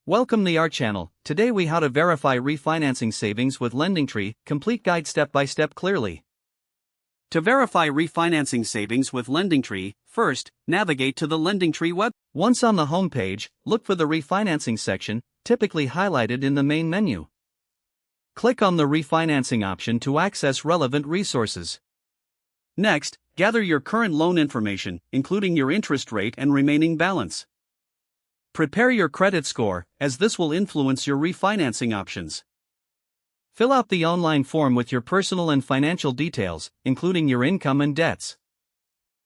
Welcome to our channel. Today we how to verify refinancing savings with LendingTree, complete guide step by step clearly. To verify refinancing savings with LendingTree, first, navigate to the LendingTree web. Once on the home page, look for the refinancing section, typically highlighted in the main menu. Click on the refinancing option to access relevant resources. Next, gather your current loan information, including your interest rate and remaining balance. Prepare your credit score, as this will influence your refinancing options. Fill out the online form with your personal and financial details, including your income and debts.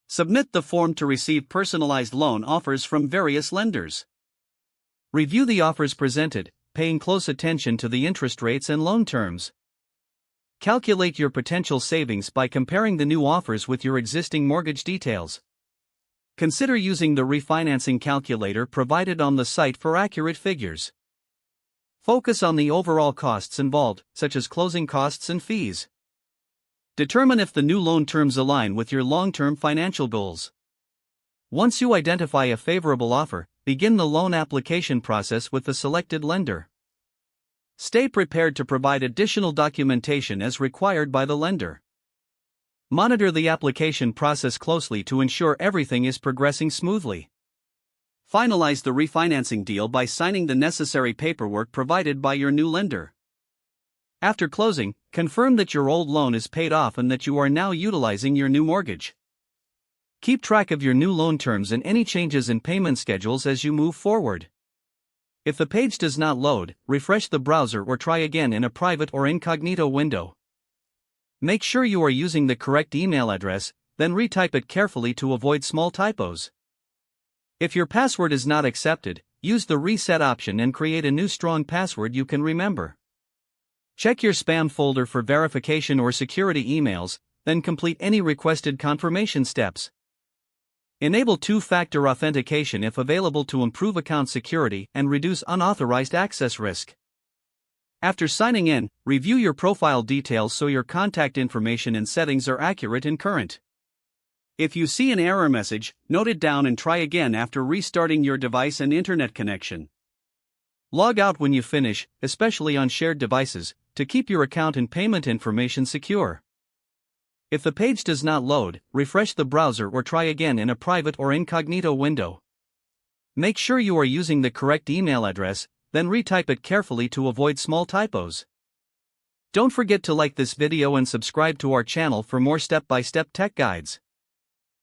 Submit the form to receive personalized loan offers from various lenders. Review the offers presented, paying close attention to the interest rates and loan terms. Calculate your potential savings by comparing the new offers with your existing mortgage details. Consider using the refinancing calculator provided on the site for accurate figures. Focus on the overall costs involved, such as closing costs and fees. Determine if the new loan terms align with your long-term financial goals. Once you identify a favorable offer, begin the loan application process with the selected lender. Stay prepared to provide additional documentation as required by the lender. Monitor the application process closely to ensure everything is progressing smoothly. Finalize the refinancing deal by signing the necessary paperwork provided by your new lender. After closing, confirm that your old loan is paid off and that you are now utilizing your new mortgage. Keep track of your new loan terms and any changes in payment schedules as you move forward. If the page does not load, refresh the browser or try again in a private or incognito window. Make sure you are using the correct email address, then retype it carefully to avoid small typos. If your password is not accepted, use the reset option and create a new strong password you can remember. Check your spam folder for verification or security emails, then complete any requested confirmation steps. Enable two-factor authentication if available to improve account security and reduce unauthorized access risk. After signing in, review your profile details so your contact information and settings are accurate and current. If you see an error message, note it down and try again after restarting your device and internet connection. Log out when you finish, especially on shared devices, to keep your account and payment information secure. If the page does not load, refresh the browser or try again in a private or incognito window. Make sure you are using the correct email address, then retype it carefully to avoid small typos. Don't forget to like this video and subscribe to our channel for more step-by-step tech guides.